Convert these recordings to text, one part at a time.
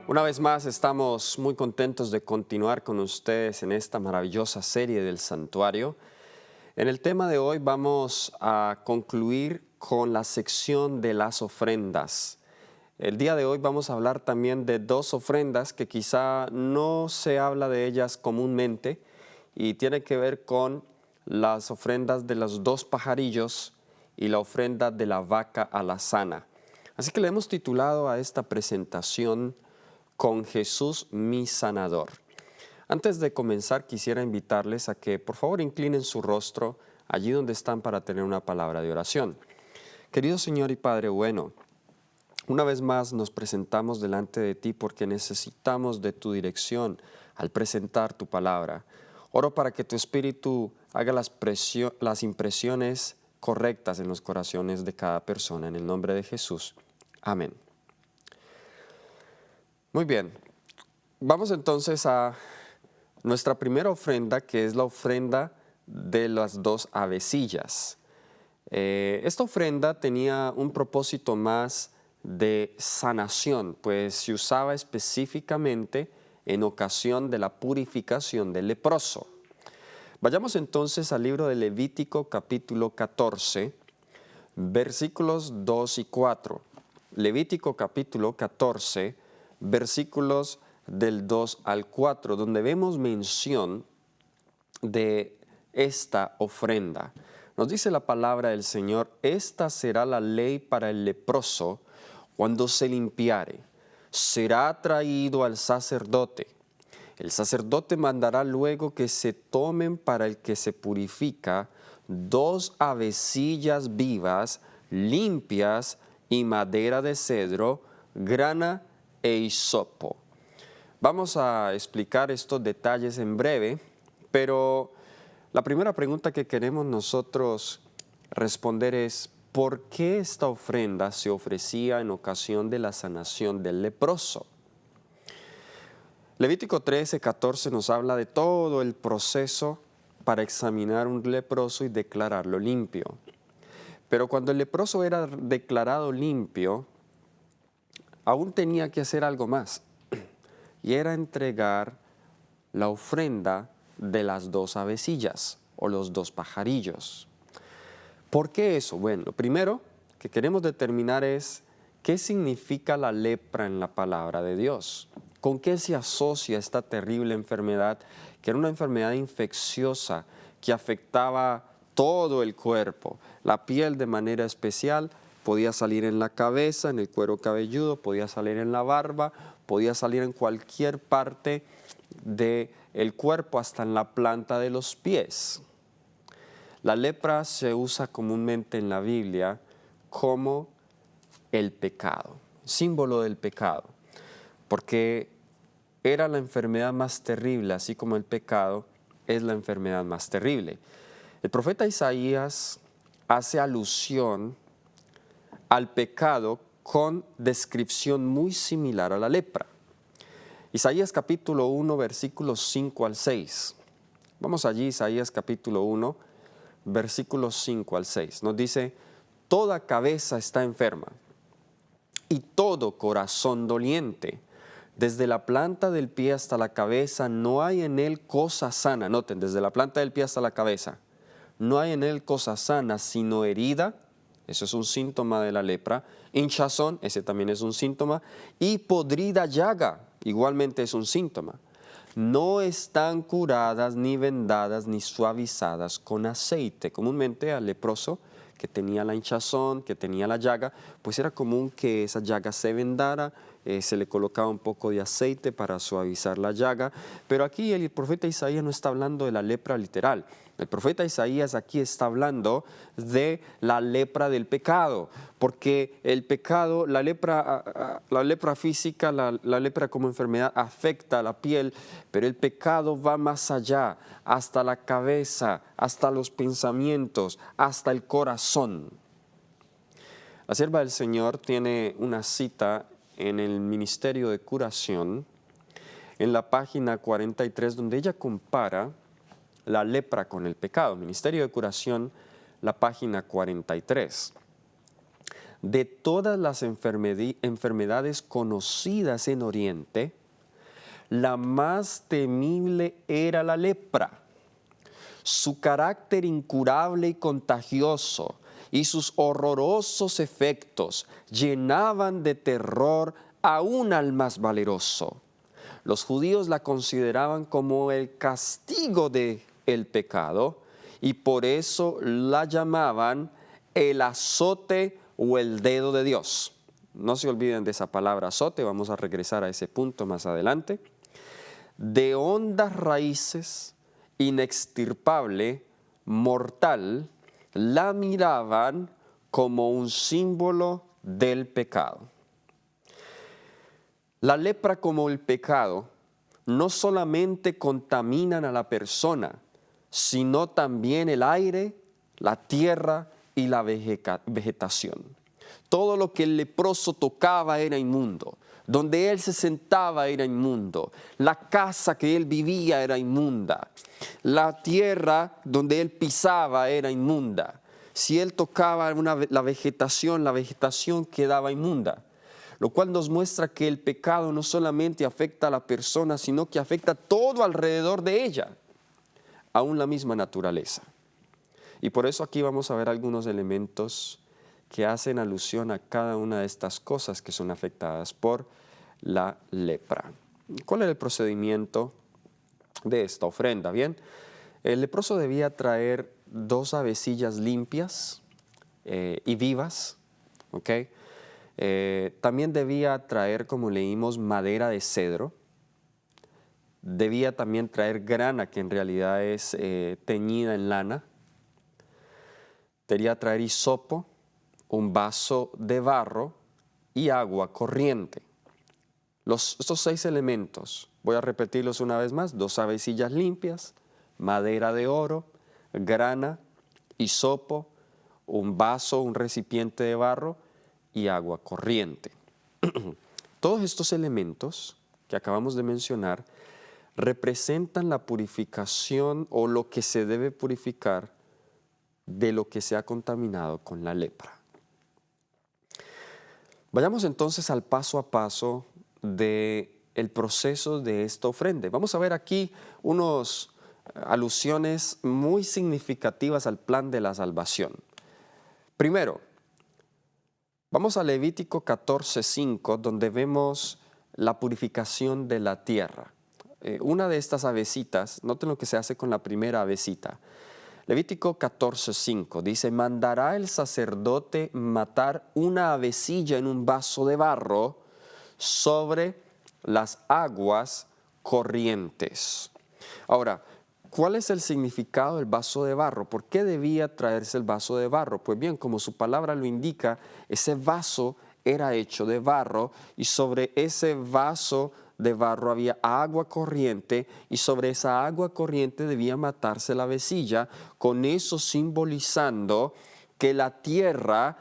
Una vez más estamos muy contentos de continuar con ustedes en esta maravillosa serie del santuario. En el tema de hoy vamos a concluir con la sección de las ofrendas. El día de hoy vamos a hablar también de dos ofrendas que quizá no se habla de ellas comúnmente y tiene que ver con las ofrendas de los dos pajarillos y la ofrenda de la vaca alazana. Así que le hemos titulado a esta presentación Con Jesús mi sanador. Antes de comenzar quisiera invitarles a que por favor inclinen su rostro allí donde están para tener una palabra de oración. Querido Señor y Padre bueno, una vez más nos presentamos delante de ti porque necesitamos de tu dirección al presentar tu palabra. Oro para que tu Espíritu haga las impresiones correctas en los corazones de cada persona. En el nombre de Jesús. Amén. Muy bien, vamos entonces a nuestra primera ofrenda, que es la ofrenda de las dos avecillas. Esta ofrenda tenía un propósito más de sanación, pues se usaba específicamente en ocasión de la purificación del leproso. Vayamos entonces al libro de Levítico capítulo 14, versículos 2 y 4. Levítico capítulo 14, versículos del 2 al 4, donde vemos mención de esta ofrenda. Nos dice la palabra del Señor: esta será la ley para el leproso cuando se limpiare. Será traído al sacerdote. El sacerdote mandará luego que se tomen para el que se purifica 2 avecillas vivas, limpias y madera de cedro, grana e hisopo. Vamos a explicar estos detalles en breve, pero la primera pregunta que queremos nosotros responder es: ¿por qué esta ofrenda se ofrecía en ocasión de la sanación del leproso? Levítico 13:14 nos habla de todo el proceso para examinar un leproso y declararlo limpio. Pero cuando el leproso era declarado limpio, aún tenía que hacer algo más, y era entregar la ofrenda de las 2 avecillas o los 2 pajarillos. ¿Por qué eso? Bueno, lo primero que queremos determinar es qué significa la lepra en la palabra de Dios. ¿Con qué se asocia esta terrible enfermedad, que era una enfermedad infecciosa que afectaba todo el cuerpo? La piel de manera especial podía salir en la cabeza, en el cuero cabelludo, podía salir en la barba, podía salir en cualquier parte del cuerpo, hasta en la planta de los pies. La lepra se usa comúnmente en la Biblia como el pecado, símbolo del pecado, porque era la enfermedad más terrible, así como el pecado es la enfermedad más terrible. El profeta Isaías hace alusión al pecado con descripción muy similar a la lepra. Isaías capítulo 1, versículos 5 al 6. Vamos allí, Isaías capítulo 1, versículos 5 al 6. Nos dice: toda cabeza está enferma y todo corazón doliente. Desde la planta del pie hasta la cabeza no hay en él cosa sana. Noten, desde la planta del pie hasta la cabeza no hay en él cosa sana, sino herida. Eso es un síntoma de la lepra. Hinchazón, ese también es un síntoma. Y podrida llaga, igualmente es un síntoma. No están curadas, ni vendadas, ni suavizadas con aceite. Comúnmente al leproso que tenía la hinchazón, que tenía la llaga, pues era común que esa llaga se vendara, se le colocaba un poco de aceite para suavizar la llaga. Pero aquí el profeta Isaías no está hablando de la lepra literal. El profeta Isaías aquí está hablando de la lepra del pecado, porque el pecado, la lepra física, la lepra como enfermedad afecta a la piel, pero el pecado va más allá, hasta la cabeza, hasta los pensamientos, hasta el corazón. La sierva del Señor tiene una cita en el Ministerio de Curación, en la página 43, donde ella compara la lepra con el pecado. Ministerio de Curación, la página 43. de todas las enfermedades conocidas en Oriente, la más temible era la lepra. Su carácter incurable y contagioso y sus horrorosos efectos llenaban de terror aún al más valeroso. Los judíos la consideraban como el castigo del pecado y por eso la llamaban el azote o el dedo de Dios. No se olviden de esa palabra azote, vamos a regresar a ese punto más adelante. De hondas raíces, inextirpable, mortal, la miraban como un símbolo del pecado. La lepra como el pecado no solamente contaminan a la persona, sino también el aire, la tierra y la vegetación. Todo lo que el leproso tocaba era inmundo. Donde él se sentaba era inmundo. La casa que él vivía era inmunda. La tierra donde él pisaba era inmunda. Si él tocaba la vegetación quedaba inmunda. Lo cual nos muestra que el pecado no solamente afecta a la persona, sino que afecta todo alrededor de ella, aún la misma naturaleza. Y por eso aquí vamos a ver algunos elementos que hacen alusión a cada una de estas cosas que son afectadas por la lepra. ¿Cuál era el procedimiento de esta ofrenda? Bien, el leproso debía traer 2 avecillas limpias y vivas, ¿ok? También debía traer, como leímos, madera de cedro. Debía también traer grana, que en realidad es teñida en lana. Debía traer hisopo, un vaso de barro y agua corriente. Estos 6 elementos, voy a repetirlos una vez más: 2 avecillas limpias, madera de oro, grana, hisopo, un vaso, un recipiente de barro y agua corriente. Todos estos elementos que acabamos de mencionar representan la purificación o lo que se debe purificar de lo que se ha contaminado con la lepra. Vayamos entonces al paso a paso del proceso de esta ofrenda. Vamos a ver aquí unas alusiones muy significativas al plan de la salvación. Primero, vamos a Levítico 14:5, donde vemos la purificación de la tierra. Una de estas avecitas, noten lo que se hace con la primera avecita. Levítico 14:5 dice: mandará el sacerdote matar una avecilla en un vaso de barro sobre las aguas corrientes. Ahora, ¿cuál es el significado del vaso de barro? ¿Por qué debía traerse el vaso de barro? Pues bien, como su palabra lo indica, ese vaso era hecho de barro y sobre ese vaso de barro había agua corriente y sobre esa agua corriente debía matarse la avecilla, con eso simbolizando que la tierra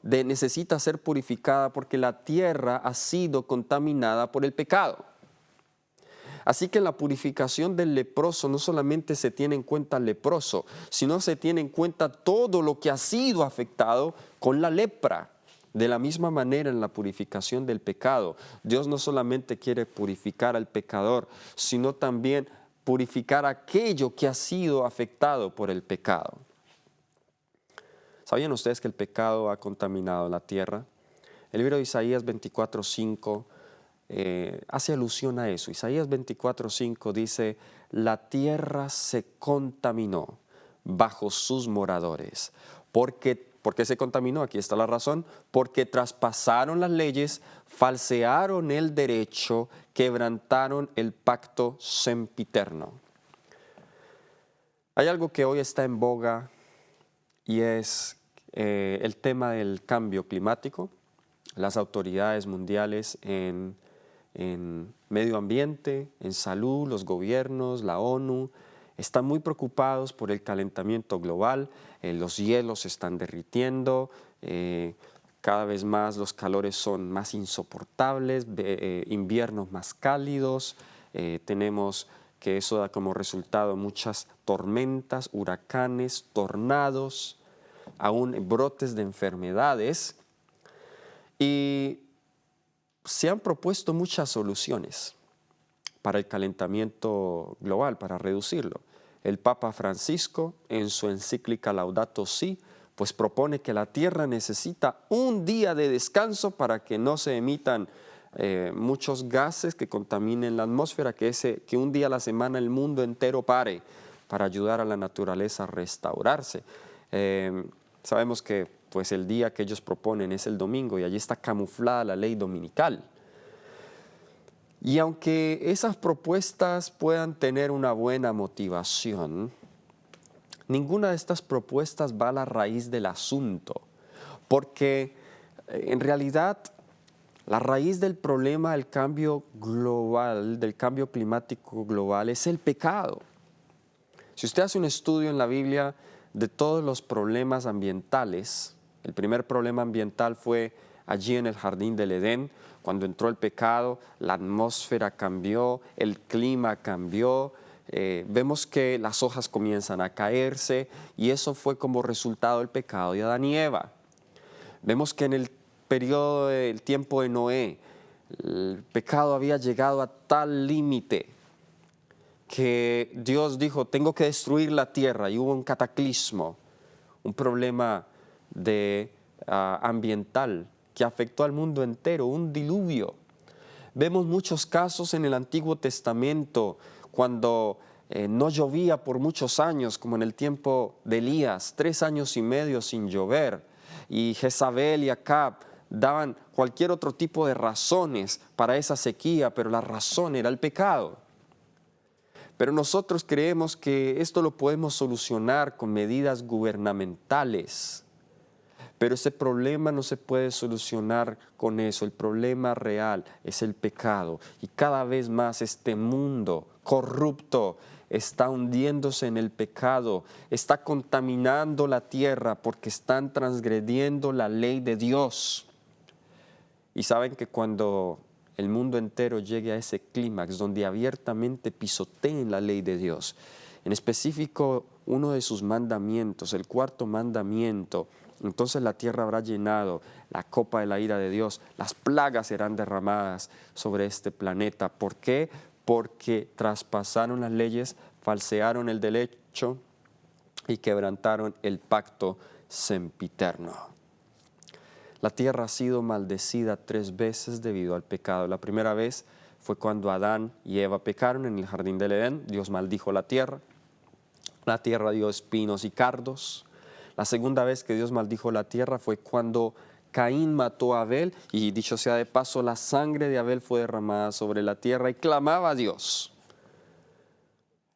necesita ser purificada porque la tierra ha sido contaminada por el pecado. Así que en la purificación del leproso no solamente se tiene en cuenta al leproso, sino se tiene en cuenta todo lo que ha sido afectado con la lepra. De la misma manera, en la purificación del pecado, Dios no solamente quiere purificar al pecador, sino también purificar aquello que ha sido afectado por el pecado. ¿Sabían ustedes que el pecado ha contaminado la tierra? El libro de Isaías 24:5 hace alusión a eso. Isaías 24:5 dice: la tierra se contaminó bajo sus moradores. ¿Por qué se contaminó? Aquí está la razón: porque traspasaron las leyes, falsearon el derecho, quebrantaron el pacto sempiterno. Hay algo que hoy está en boga y es el tema del cambio climático. Las autoridades mundiales en medio ambiente, en salud, los gobiernos, la ONU, están muy preocupados por el calentamiento global. Los hielos se están derritiendo, cada vez más los calores son más insoportables, inviernos más cálidos, tenemos que eso da como resultado muchas tormentas, huracanes, tornados. aún brotes de enfermedades. Y se han propuesto muchas soluciones para el calentamiento global, para reducirlo. El Papa Francisco, en su encíclica Laudato Si, pues propone que la Tierra necesita un día de descanso para que no se emitan muchos gases que contaminen la atmósfera, que un día a la semana el mundo entero pare para ayudar a la naturaleza a restaurarse. Sabemos que pues, el día que ellos proponen es el domingo y allí está camuflada la ley dominical. Y aunque esas propuestas puedan tener una buena motivación, ninguna de estas propuestas va a la raíz del asunto, porque en realidad la raíz del problema del cambio global, del cambio climático global, es el pecado. Si usted hace un estudio en la Biblia de todos los problemas ambientales, el primer problema ambiental fue allí en el jardín del Edén. Cuando entró el pecado, la atmósfera cambió, el clima cambió, vemos que las hojas comienzan a caerse y eso fue como resultado del pecado de Adán y Eva. Vemos que en el periodo del tiempo de Noé, el pecado había llegado a tal límite que Dios dijo, tengo que destruir la tierra, y hubo un cataclismo, un problema ambiental que afectó al mundo entero, un diluvio. Vemos muchos casos en el Antiguo Testamento cuando no llovía por muchos años, como en el tiempo de Elías, 3 años y medio sin llover, y Jezabel y Acab daban cualquier otro tipo de razones para esa sequía, pero la razón era el pecado. Pero nosotros creemos que esto lo podemos solucionar con medidas gubernamentales. Pero ese problema no se puede solucionar con eso. El problema real es el pecado. Y cada vez más este mundo corrupto está hundiéndose en el pecado, está contaminando la tierra porque están transgrediendo la ley de Dios. Y saben que cuando el mundo entero llegue a ese clímax donde abiertamente pisoteen la ley de Dios, en específico uno de sus mandamientos, el 4º mandamiento, entonces la tierra habrá llenado la copa de la ira de Dios, las plagas serán derramadas sobre este planeta. ¿Por qué? Porque traspasaron las leyes, falsearon el derecho y quebrantaron el pacto sempiterno. La tierra ha sido maldecida 3 veces debido al pecado. La primera vez fue cuando Adán y Eva pecaron en el jardín del Edén. Dios maldijo la tierra. La tierra dio espinos y cardos. La segunda vez que Dios maldijo la tierra fue cuando Caín mató a Abel, y dicho sea de paso, la sangre de Abel fue derramada sobre la tierra y clamaba a Dios.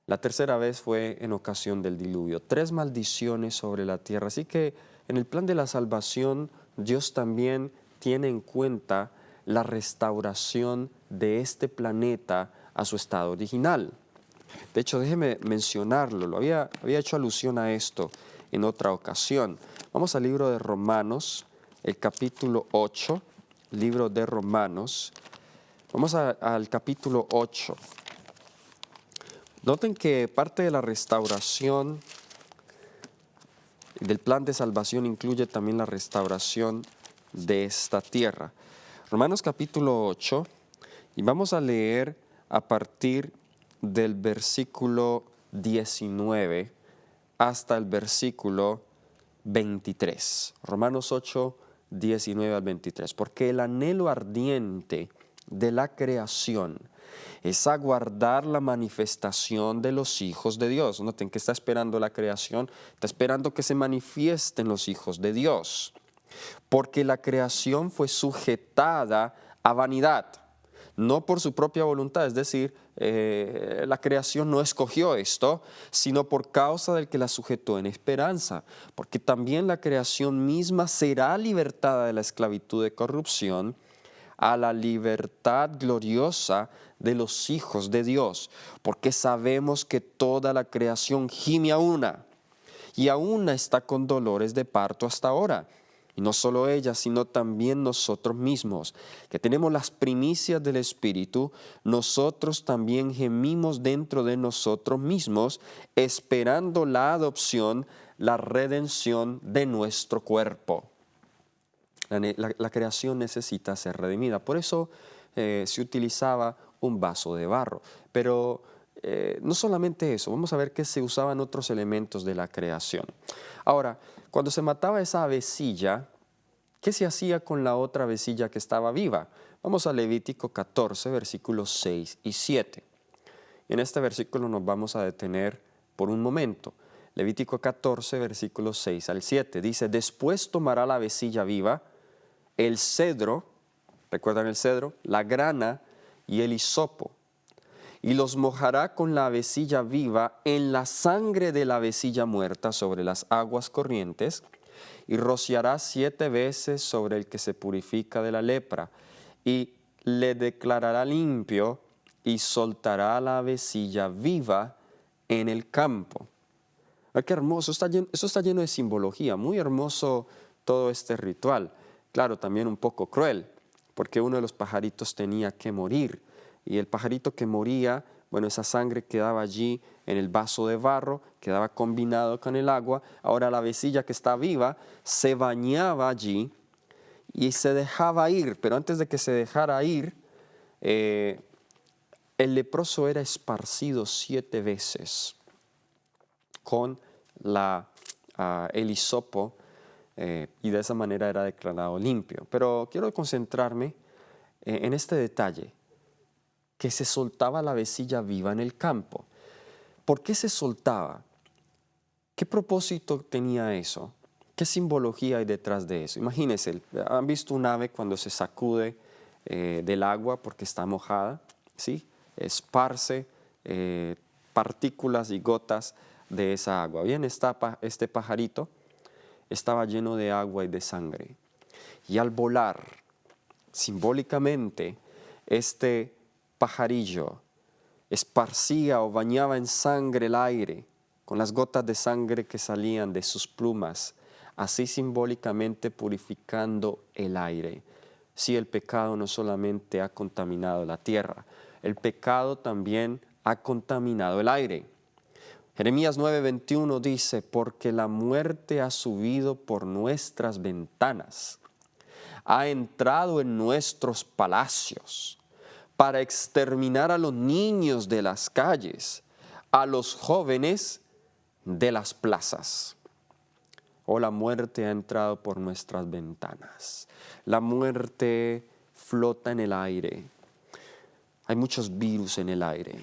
La tercera vez fue en ocasión del diluvio. 3 maldiciones sobre la tierra. Así que en el plan de la salvación, Dios también tiene en cuenta la restauración de este planeta a su estado original. De hecho, déjeme mencionarlo, había hecho alusión a esto en otra ocasión. Vamos al libro de Romanos, el capítulo 8, libro de Romanos. Vamos al capítulo 8. Noten que parte de la restauración del plan de salvación incluye también la restauración de esta tierra. Romanos capítulo 8, y vamos a leer a partir del versículo 19 hasta el versículo 23. Romanos 8, 19 al 23. Porque el anhelo ardiente de la creación es aguardar la manifestación de los hijos de Dios. Noten que está esperando la creación, está esperando que se manifiesten los hijos de Dios. Porque la creación fue sujetada a vanidad, no por su propia voluntad, es decir, la creación no escogió esto, sino por causa del que la sujetó en esperanza, porque también la creación misma será libertada de la esclavitud de corrupción a la libertad gloriosa de los hijos de Dios, porque sabemos que toda la creación gime a una, y a una está con dolores de parto hasta ahora. Y no solo ella, sino también nosotros mismos, que tenemos las primicias del Espíritu, nosotros también gemimos dentro de nosotros mismos, esperando la adopción, la redención de nuestro cuerpo. La creación necesita ser redimida. Por eso se utilizaba un vaso de barro. Pero no solamente eso, vamos a ver que se usaban otros elementos de la creación. Ahora, cuando se mataba esa avecilla, ¿qué se hacía con la otra avecilla que estaba viva? Vamos a Levítico 14, versículos 6 y 7. En este versículo nos vamos a detener por un momento. Levítico 14, versículos 6 al 7. Dice, después tomará la avecilla viva, el cedro, ¿recuerdan el cedro? La grana y el hisopo, y los mojará con la avecilla viva en la sangre de la avecilla muerta sobre las aguas corrientes, y rociará 7 veces sobre el que se purifica de la lepra, y le declarará limpio, y soltará la avecilla viva en el campo. Ah, qué hermoso, eso está lleno de simbología, muy hermoso todo este ritual. Claro, también un poco cruel, porque uno de los pajaritos tenía que morir, y el pajarito que moría, bueno, esa sangre quedaba allí en el vaso de barro, quedaba combinado con el agua. Ahora la avecilla que está viva se bañaba allí y se dejaba ir, pero antes de que se dejara ir, el leproso era esparcido 7 veces con el hisopo, y de esa manera era declarado limpio. Pero quiero concentrarme en este detalle, que se soltaba la avecilla viva en el campo. ¿Por qué se soltaba? ¿Qué propósito tenía eso? ¿Qué simbología hay detrás de eso? Imagínense, ¿han visto un ave cuando se sacude del agua porque está mojada? ¿Sí? Esparce partículas y gotas de esa agua. Bien, este pajarito estaba lleno de agua y de sangre. Y al volar, simbólicamente, este pajarillo esparcía o bañaba en sangre el aire, con las gotas de sangre que salían de sus plumas, así simbólicamente purificando el aire. Sí, el pecado no solamente ha contaminado la tierra, el pecado también ha contaminado el aire. Jeremías 9:21 dice, porque la muerte ha subido por nuestras ventanas, ha entrado en nuestros palacios, para exterminar a los niños de las calles, a los jóvenes de las plazas. Oh, la muerte ha entrado por nuestras ventanas. La muerte flota en el aire. Hay muchos virus en el aire.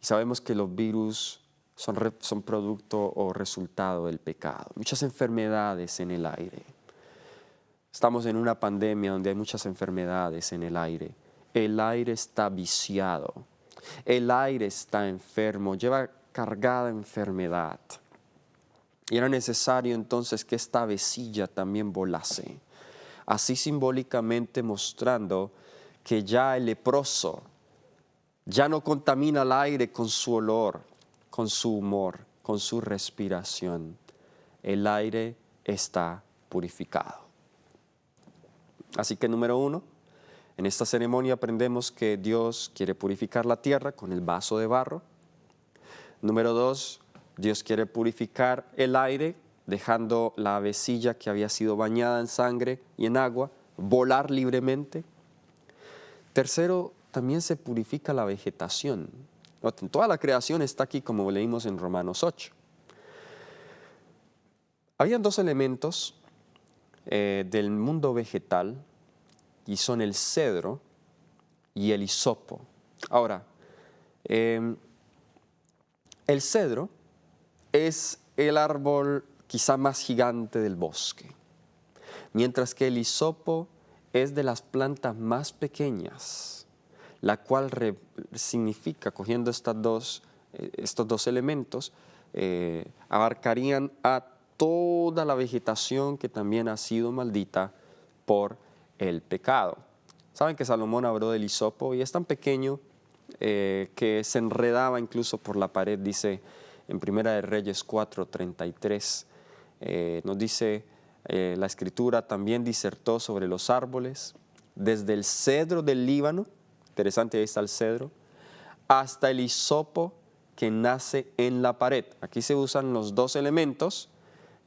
Y sabemos que los virus son producto o resultado del pecado. Muchas enfermedades en el aire. Estamos en una pandemia donde hay muchas enfermedades en el aire. El aire está viciado. El aire está enfermo. Lleva cargada enfermedad. Y era necesario entonces que esta avecilla también volase. Así simbólicamente mostrando que ya el leproso ya no contamina el aire con su olor, con su humor, con su respiración. El aire está purificado. Así que número 1, en esta ceremonia aprendemos que Dios quiere purificar la tierra con el vaso de barro. Número 2, Dios quiere purificar el aire dejando la avecilla que había sido bañada en sangre y en agua volar libremente. Tercero, también se purifica la vegetación. Toda la creación está aquí como leímos en Romanos 8. Habían 2 elementos del mundo vegetal y son el cedro y el hisopo. Ahora, el cedro es el árbol quizá más gigante del bosque, mientras que el hisopo es de las plantas más pequeñas, la cual significa, cogiendo estos dos elementos, abarcarían a toda la vegetación que también ha sido maldita por el pecado. Saben que Salomón habló del hisopo y es tan pequeño que se enredaba incluso por la pared, dice en Primera de Reyes 4:33. Nos dice la Escritura, también disertó sobre los árboles, desde el cedro del Líbano, interesante, ahí está el cedro, hasta el hisopo que nace en la pared. Aquí se usan los 2 elementos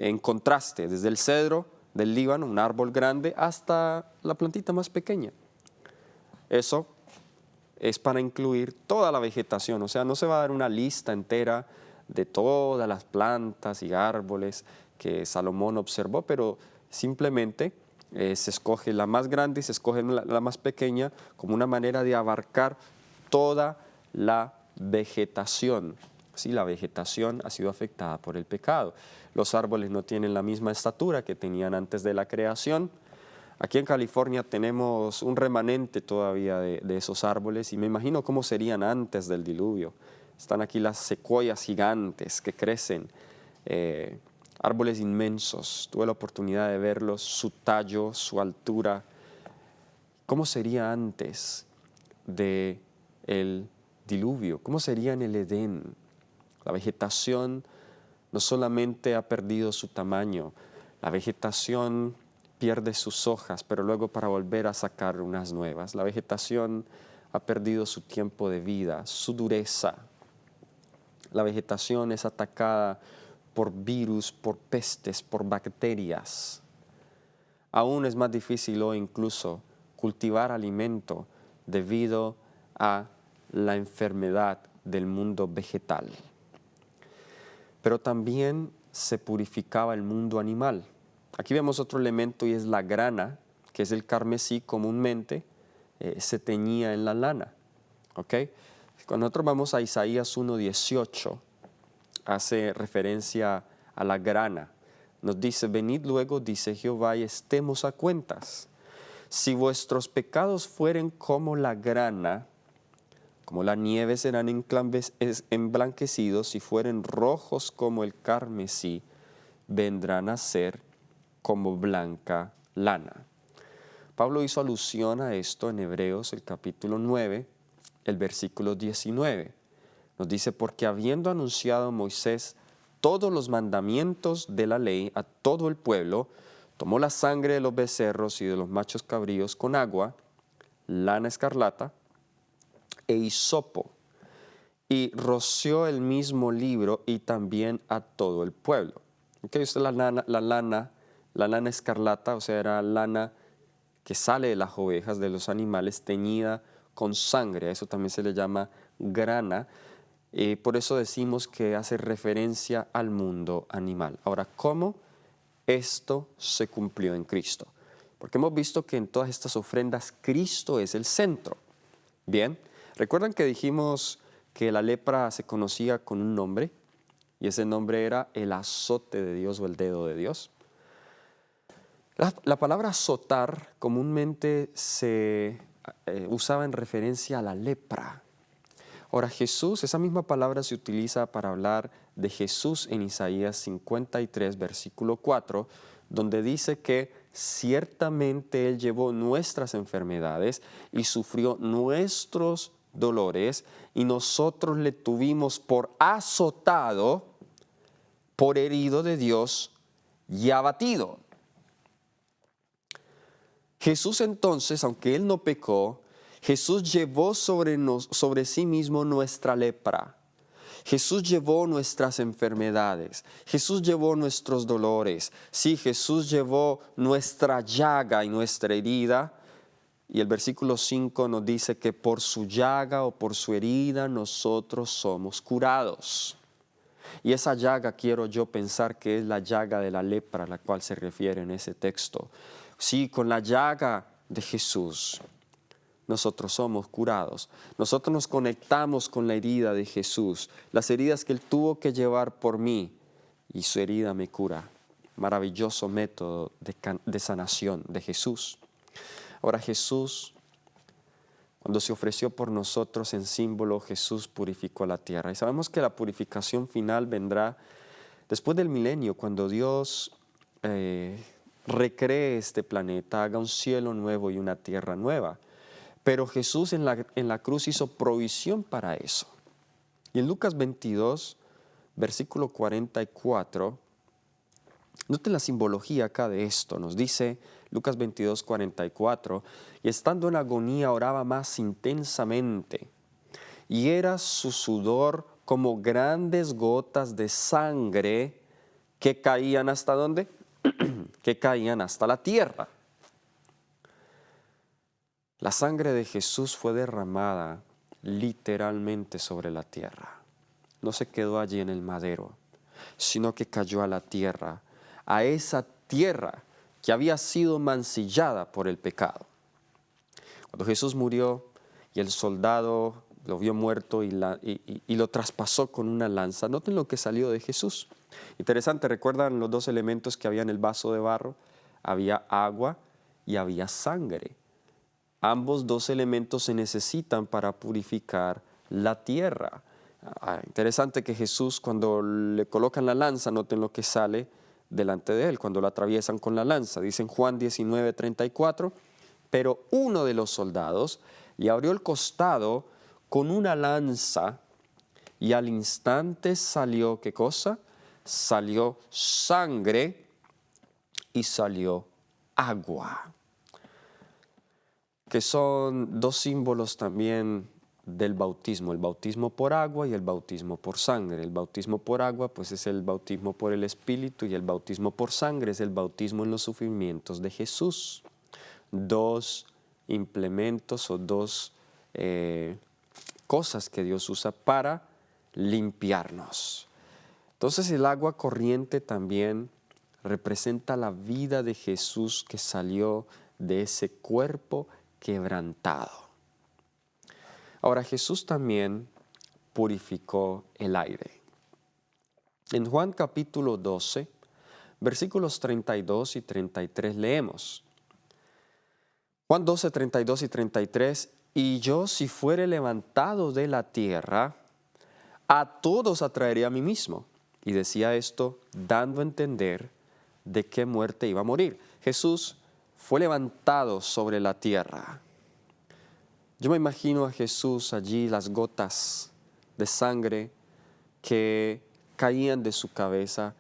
en contraste, desde el cedro del Líbano, un árbol grande, hasta la plantita más pequeña. Eso es para incluir toda la vegetación, o sea, no se va a dar una lista entera de todas las plantas y árboles que Salomón observó, pero simplemente se escoge la más grande y se escoge la más pequeña como una manera de abarcar toda la vegetación. Sí, la vegetación ha sido afectada por el pecado. Los árboles no tienen la misma estatura que tenían antes de la creación. Aquí en California tenemos un remanente todavía de esos árboles y me imagino cómo serían antes del diluvio. Están aquí las secuoyas gigantes que crecen, árboles inmensos. Tuve la oportunidad de verlos, su tallo, su altura. ¿Cómo sería antes del diluvio? ¿Cómo sería en el Edén? La vegetación no solamente ha perdido su tamaño, la vegetación pierde sus hojas, pero luego para volver a sacar unas nuevas. La vegetación ha perdido su tiempo de vida, su dureza. La vegetación es atacada por virus, por pestes, por bacterias. Aún es más difícil hoy incluso cultivar alimento debido a la enfermedad del mundo vegetal. Pero también se purificaba el mundo animal. Aquí vemos otro elemento y es la grana, que es el carmesí comúnmente, se teñía en la lana. ¿Okay? Cuando nosotros vamos a Isaías 1:18, hace referencia a la grana. Nos dice, venid luego, dice Jehová, y estemos a cuentas. Si vuestros pecados fueren como la grana, como la nieve serán emblanquecidos, si fueren rojos como el carmesí, vendrán a ser como blanca lana. Pablo hizo alusión a esto en Hebreos, el capítulo 9, el versículo 19. Nos dice, porque habiendo anunciado a Moisés todos los mandamientos de la ley a todo el pueblo, tomó la sangre de los becerros y de los machos cabríos con agua, lana escarlata e hisopo, y roció el mismo libro y también a todo el pueblo. Okay, esta es la lana escarlata, o sea, era lana que sale de las ovejas, de los animales, teñida con sangre. A eso también se le llama grana. Por eso decimos que hace referencia al mundo animal. Ahora, ¿cómo esto se cumplió en Cristo? Porque hemos visto que en todas estas ofrendas Cristo es el centro. Bien, ¿recuerdan que dijimos que la lepra se conocía con un nombre? Y ese nombre era el azote de Dios o el dedo de Dios. La palabra azotar comúnmente se usaba en referencia a la lepra. Ahora Jesús, esa misma palabra se utiliza para hablar de Jesús en Isaías 53, versículo 4, donde dice que ciertamente Él llevó nuestras enfermedades y sufrió nuestros dolores y nosotros le tuvimos por azotado, por herido de Dios y abatido. Jesús entonces, aunque Él no pecó, Jesús llevó sobre sí mismo nuestra lepra. Jesús llevó nuestras enfermedades. Jesús llevó nuestros dolores. Sí, Jesús llevó nuestra llaga y nuestra herida. Y el versículo 5 nos dice que por su llaga o por su herida nosotros somos curados. Y esa llaga quiero yo pensar que es la llaga de la lepra a la cual se refiere en ese texto. Sí, con la llaga de Jesús nosotros somos curados. Nosotros nos conectamos con la herida de Jesús, las heridas que Él tuvo que llevar por mí y su herida me cura. Maravilloso método de sanación de Jesús. Ahora Jesús, cuando se ofreció por nosotros en símbolo, Jesús purificó la tierra. Y sabemos que la purificación final vendrá después del milenio, cuando Dios recree este planeta, haga un cielo nuevo y una tierra nueva. Pero Jesús en la cruz hizo provisión para eso. Y en Lucas 22, versículo 44, noten la simbología acá de esto. Nos dice Lucas 22, 44, y estando en agonía oraba más intensamente, y era su sudor como grandes gotas de sangre que caían ¿hasta dónde? Que caían hasta la tierra. La sangre de Jesús fue derramada literalmente sobre la tierra. No se quedó allí en el madero, sino que cayó a la tierra, a esa tierra que había sido mancillada por el pecado. Cuando Jesús murió y el soldado lo vio muerto y lo traspasó con una lanza, noten lo que salió de Jesús. Interesante, ¿recuerdan los dos elementos que había en el vaso de barro? Había agua y había sangre. Ambos dos elementos se necesitan para purificar la tierra. Interesante que Jesús, cuando le colocan la lanza, noten lo que sale delante de él, cuando lo atraviesan con la lanza. Dice en Juan 19:34, pero uno de los soldados le abrió el costado con una lanza y al instante salió, ¿qué cosa? Salió sangre y salió agua, que son dos símbolos también del bautismo, el bautismo por agua y el bautismo por sangre. El bautismo por agua pues es el bautismo por el Espíritu y el bautismo por sangre es el bautismo en los sufrimientos de Jesús. Dos implementos o dos cosas que Dios usa para limpiarnos. Entonces el agua corriente también representa la vida de Jesús que salió de ese cuerpo quebrantado. Ahora Jesús también purificó el aire. En Juan capítulo 12, versículos 32 y 33 leemos. Juan 12, 32 y 33, y yo si fuere levantado de la tierra, a todos atraeré a mí mismo. Y decía esto dando a entender de qué muerte iba a morir. Jesús fue levantado sobre la tierra. Yo me imagino a Jesús allí, las gotas de sangre que caían de su cabeza.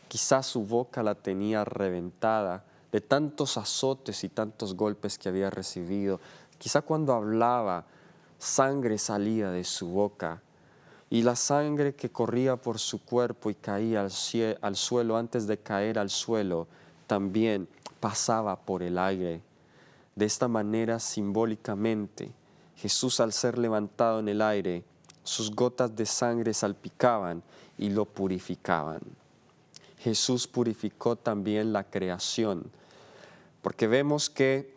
Quizás su boca la tenía reventada de tantos azotes y tantos golpes que había recibido. Quizá cuando hablaba, sangre salía de su boca. Y la sangre que corría por su cuerpo y caía al suelo antes de caer al suelo, también pasaba por el aire. De esta manera, simbólicamente, Jesús al ser levantado en el aire, sus gotas de sangre salpicaban y lo purificaban. Jesús purificó también la creación, porque vemos que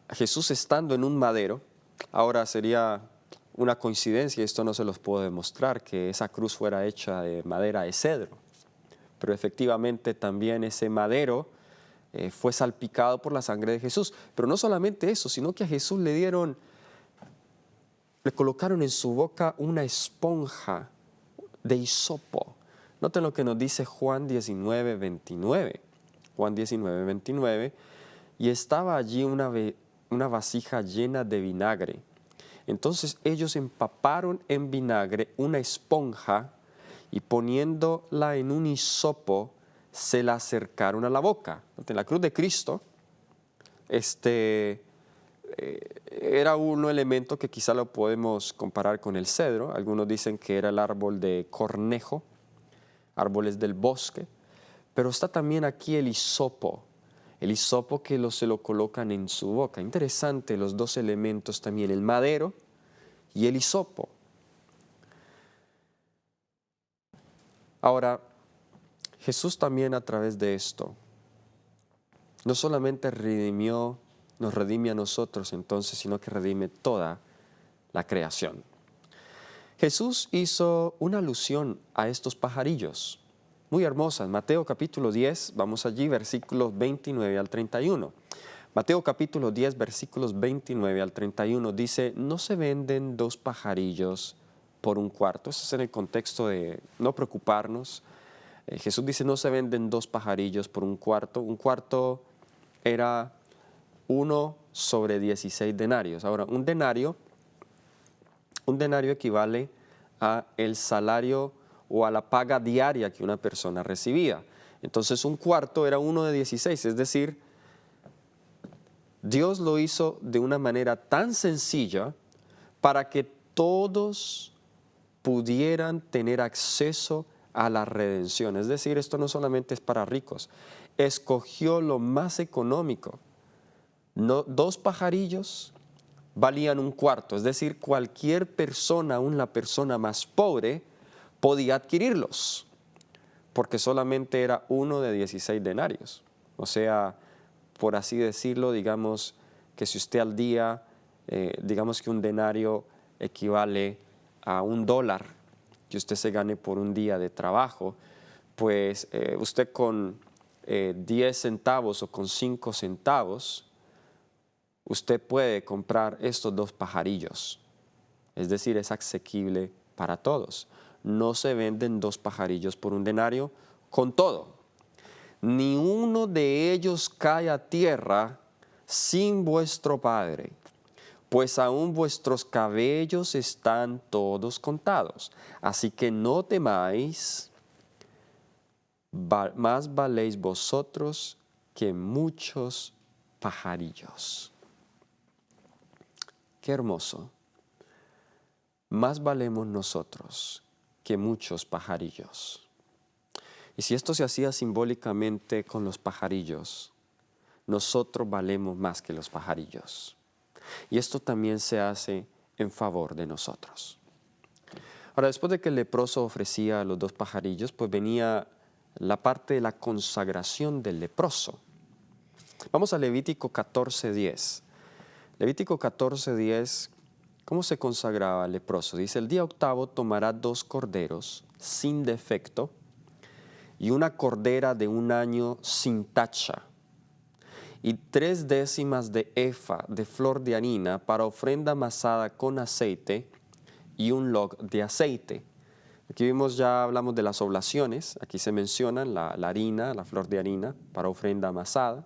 Jesús estando en un madero, ahora sería una coincidencia, esto no se los puedo demostrar, que esa cruz fuera hecha de madera de cedro, pero efectivamente también ese madero fue salpicado por la sangre de Jesús. Pero no solamente eso, sino que a Jesús le colocaron en su boca una esponja de hisopo. Noten lo que nos dice Juan 19:29. Juan 19:29, y estaba allí una vasija llena de vinagre. Entonces ellos empaparon en vinagre una esponja y poniéndola en un hisopo, se la acercaron a la boca. En la cruz de Cristo, era un elemento que quizá lo podemos comparar con el cedro. Algunos dicen que era el árbol de cornejo, árboles del bosque. Pero está también aquí el hisopo que se lo colocan en su boca. Interesante los dos elementos también, el madero y el hisopo. Ahora, Jesús también a través de esto, no solamente nos redime a nosotros entonces, sino que redime toda la creación. Jesús hizo una alusión a estos pajarillos, muy hermosas. Mateo capítulo 10, vamos allí, versículos 29 al 31. Mateo capítulo 10, versículos 29 al 31 dice, no se venden dos pajarillos por un cuarto. Eso es en el contexto de no preocuparnos. Jesús dice, no se venden dos pajarillos por un cuarto. Un cuarto era 1/16 denarios. Ahora, un denario equivale a el salario o a la paga diaria que una persona recibía. Entonces un cuarto era 1/16, es decir, Dios lo hizo de una manera tan sencilla para que todos pudieran tener acceso a la redención. Es decir, esto no solamente es para ricos. Escogió lo más económico. No, 2 pajarillos valían un cuarto. Es decir, cualquier persona, aún la persona más pobre, podía adquirirlos, porque solamente era uno de 16 denarios. O sea, por así decirlo, digamos que si usted al día, digamos que un denario equivale a $1 que usted se gane por un día de trabajo, pues usted con 10 centavos o con 5 centavos, usted puede comprar estos 2 pajarillos. Es decir, es asequible para todos. No se venden 2 pajarillos por un denario. Con todo, ni uno de ellos cae a tierra sin vuestro Padre, pues aún vuestros cabellos están todos contados. Así que no temáis, más valéis vosotros que muchos pajarillos. Qué hermoso. Más valemos nosotros que muchos pajarillos. Y si esto se hacía simbólicamente con los pajarillos, nosotros valemos más que los pajarillos. Y esto también se hace en favor de nosotros. Ahora, después de que el leproso ofrecía a los 2 pajarillos, pues venía la parte de la consagración del leproso. Vamos a Levítico 14:10. Levítico 14:10, ¿cómo se consagraba el leproso? Dice, el día 8 tomará 2 corderos sin defecto y una cordera de 1 año sin tacha, y 3 décimas de efa de flor de harina para ofrenda amasada con aceite y un log de aceite. Aquí vimos, ya hablamos de las oblaciones, aquí se mencionan la harina, la flor de harina para ofrenda amasada.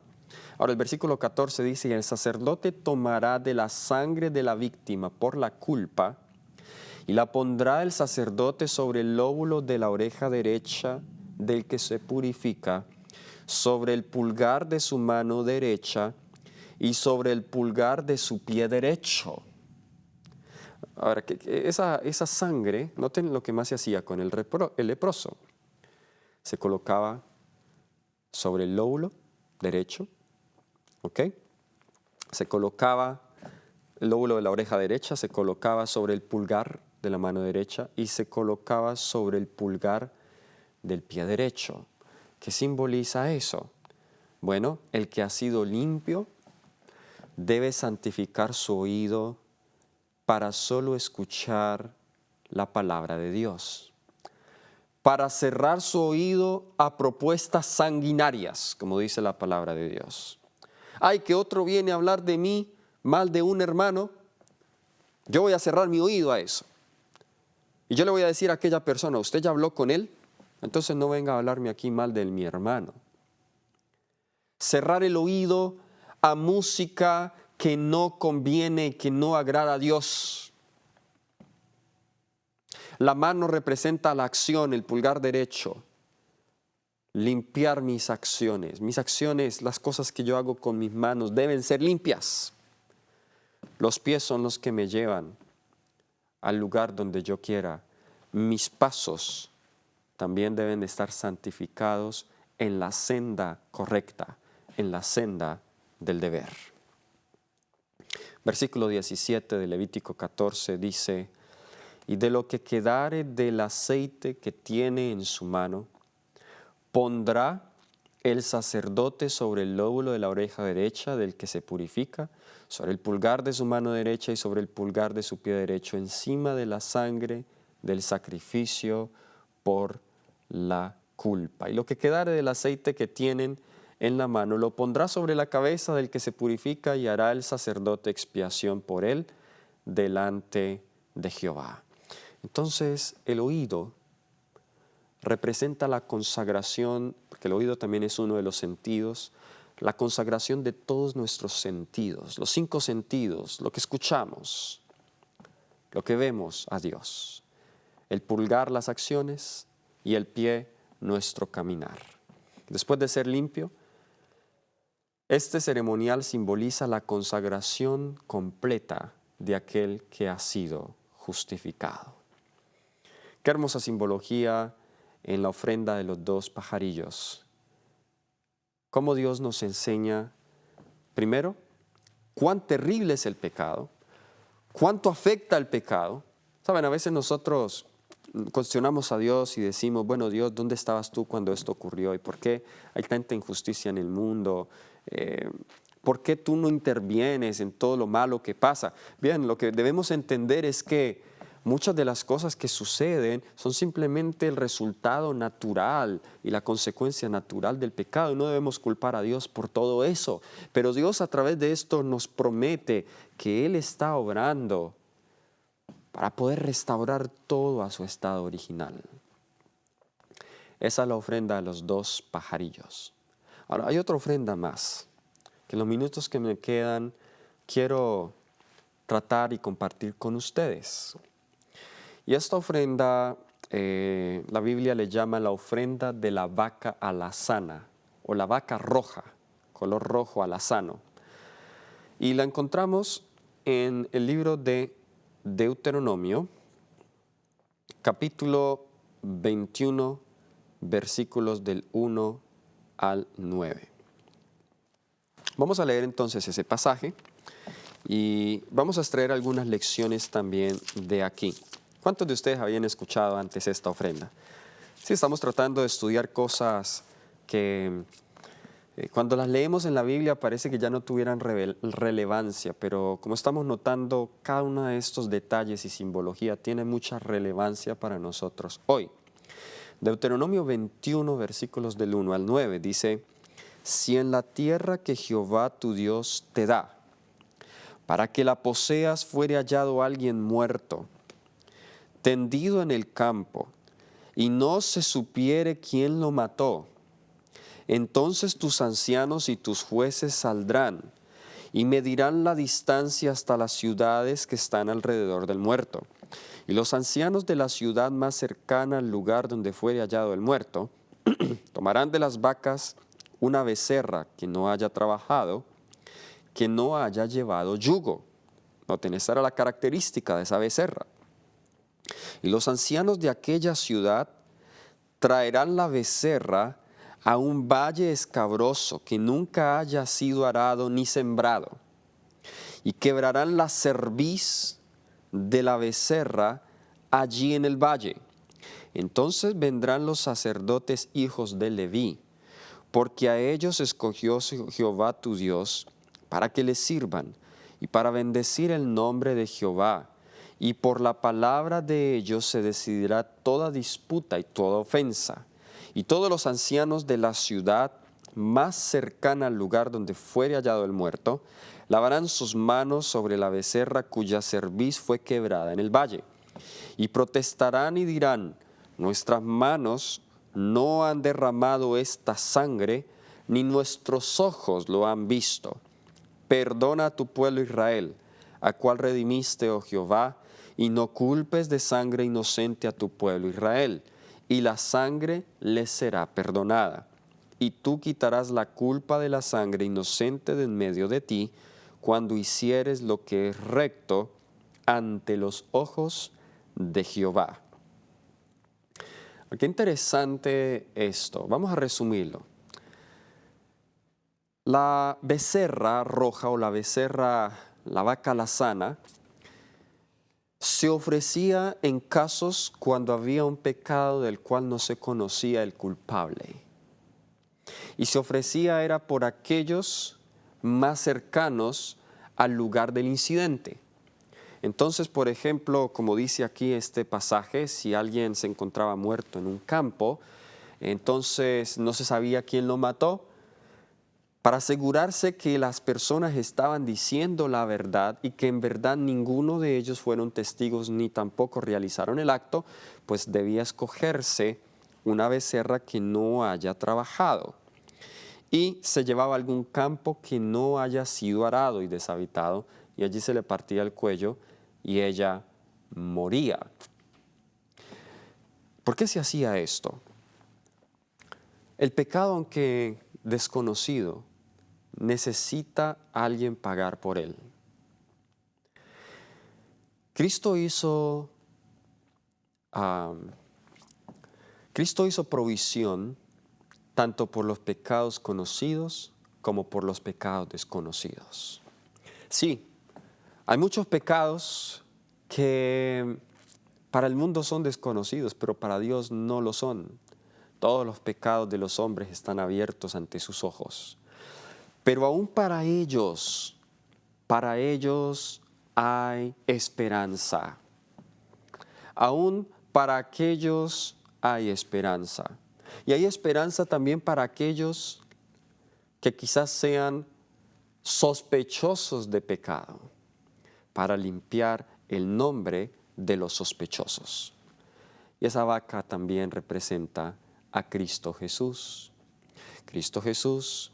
Ahora el versículo 14 dice, y el sacerdote tomará de la sangre de la víctima por la culpa y la pondrá el sacerdote sobre el lóbulo de la oreja derecha del que se purifica, sobre el pulgar de su mano derecha y sobre el pulgar de su pie derecho. Ahora, esa sangre, noten lo que más se hacía con el leproso. Se colocaba sobre el lóbulo derecho, ¿ok? Se colocaba el lóbulo de la oreja derecha, se colocaba sobre el pulgar de la mano derecha y se colocaba sobre el pulgar del pie derecho. ¿Qué simboliza eso? Bueno, el que ha sido limpio debe santificar su oído para solo escuchar la palabra de Dios, para cerrar su oído a propuestas sanguinarias, como dice la palabra de Dios. Ay, que otro viene a hablar de mí, mal de un hermano, yo voy a cerrar mi oído a eso. Y yo le voy a decir a aquella persona, ¿usted ya habló con él? Entonces no venga a hablarme aquí mal de mi hermano. Cerrar el oído a música que no conviene, que no agrada a Dios. La mano representa la acción, el pulgar derecho. Limpiar mis acciones. Mis acciones, las cosas que yo hago con mis manos, deben ser limpias. Los pies son los que me llevan al lugar donde yo quiera. Mis pasos también deben de estar santificados en la senda correcta, en la senda del deber. Versículo 17 de Levítico 14 dice, y de lo que quedare del aceite que tiene en su mano, pondrá el sacerdote sobre el lóbulo de la oreja derecha del que se purifica, sobre el pulgar de su mano derecha y sobre el pulgar de su pie derecho, encima de la sangre del sacrificio por la culpa. Y lo que quedare del aceite que tienen en la mano, lo pondrá sobre la cabeza del que se purifica y hará el sacerdote expiación por él delante de Jehová. Entonces, el oído representa la consagración, porque el oído también es uno de los sentidos, la consagración de todos nuestros sentidos, los 5 sentidos, lo que escuchamos, lo que vemos a Dios. El pulgar, las acciones, y el pie, nuestro caminar. Después de ser limpio, este ceremonial simboliza la consagración completa de aquel que ha sido justificado. Qué hermosa simbología en la ofrenda de los 2 pajarillos. Cómo Dios nos enseña, primero, cuán terrible es el pecado, cuánto afecta el pecado. Saben, a veces nosotros cuestionamos a Dios y decimos, bueno, Dios, ¿dónde estabas tú cuando esto ocurrió? ¿Y por qué hay tanta injusticia en el mundo? ¿Por qué tú no intervienes en todo lo malo que pasa? Bien, lo que debemos entender es que muchas de las cosas que suceden son simplemente el resultado natural y la consecuencia natural del pecado. Y no debemos culpar a Dios por todo eso. Pero Dios a través de esto nos promete que Él está obrando para poder restaurar todo a su estado original. Esa es la ofrenda de los 2 pajarillos. Ahora, hay otra ofrenda más, que en los minutos que me quedan quiero tratar y compartir con ustedes. Y esta ofrenda, la Biblia le llama la ofrenda de la vaca alazana, o la vaca roja, color rojo alazano. Y la encontramos en el libro de Deuteronomio, capítulo 21, versículos del 1 al 9. Vamos a leer entonces ese pasaje y vamos a extraer algunas lecciones también de aquí. ¿Cuántos de ustedes habían escuchado antes esta ofrenda? Sí, estamos tratando de estudiar cosas que cuando las leemos en la Biblia parece que ya no tuvieran relevancia, pero como estamos notando, cada uno de estos detalles y simbología tiene mucha relevancia para nosotros hoy. Deuteronomio 21, versículos del 1 al 9, dice: si en la tierra que Jehová tu Dios te da, para que la poseas, fuere hallado alguien muerto, tendido en el campo, y no se supiere quién lo mató, entonces tus ancianos y tus jueces saldrán y medirán la distancia hasta las ciudades que están alrededor del muerto. Y los ancianos de la ciudad más cercana al lugar donde fuere hallado el muerto, tomarán de las vacas una becerra que no haya trabajado, que no haya llevado yugo. Noten, esa era la característica de esa becerra. Y los ancianos de aquella ciudad traerán la becerra a un valle escabroso que nunca haya sido arado ni sembrado, y quebrarán la cerviz de la becerra allí en el valle. Entonces vendrán los sacerdotes hijos de Leví, porque a ellos escogió Jehová tu Dios, para que les sirvan y para bendecir el nombre de Jehová. Y por la palabra de ellos se decidirá toda disputa y toda ofensa. Y todos los ancianos de la ciudad más cercana al lugar donde fuere hallado el muerto, lavarán sus manos sobre la becerra cuya cerviz fue quebrada en el valle. Y protestarán y dirán: nuestras manos no han derramado esta sangre, ni nuestros ojos lo han visto. Perdona a tu pueblo Israel, a cual redimiste, oh Jehová, y no culpes de sangre inocente a tu pueblo Israel, y la sangre les será perdonada. Y tú quitarás la culpa de la sangre inocente de en medio de ti, cuando hicieres lo que es recto ante los ojos de Jehová. Qué interesante esto. Vamos a resumirlo. La becerra roja o la becerra, la vaca alazana, se ofrecía en casos cuando había un pecado del cual no se conocía el culpable. Y se ofrecía era por aquellos más cercanos al lugar del incidente. Entonces, por ejemplo, como dice aquí este pasaje, si alguien se encontraba muerto en un campo, entonces no se sabía quién lo mató. Para asegurarse que las personas estaban diciendo la verdad y que en verdad ninguno de ellos fueron testigos ni tampoco realizaron el acto, pues debía escogerse una becerra que no haya trabajado. Y se llevaba a algún campo que no haya sido arado y deshabitado, y allí se le partía el cuello y ella moría. ¿Por qué se hacía esto? El pecado, aunque desconocido, necesita alguien pagar por él. Cristo hizo Cristo hizo provisión tanto por los pecados conocidos como por los pecados desconocidos. Sí, hay muchos pecados que para el mundo son desconocidos, pero para Dios no lo son. Todos los pecados de los hombres están abiertos ante sus ojos. Pero aún para ellos hay esperanza. Aún para aquellos hay esperanza. Y hay esperanza también para aquellos que quizás sean sospechosos de pecado, para limpiar el nombre de los sospechosos. Y esa vaca también representa a Cristo Jesús. Cristo Jesús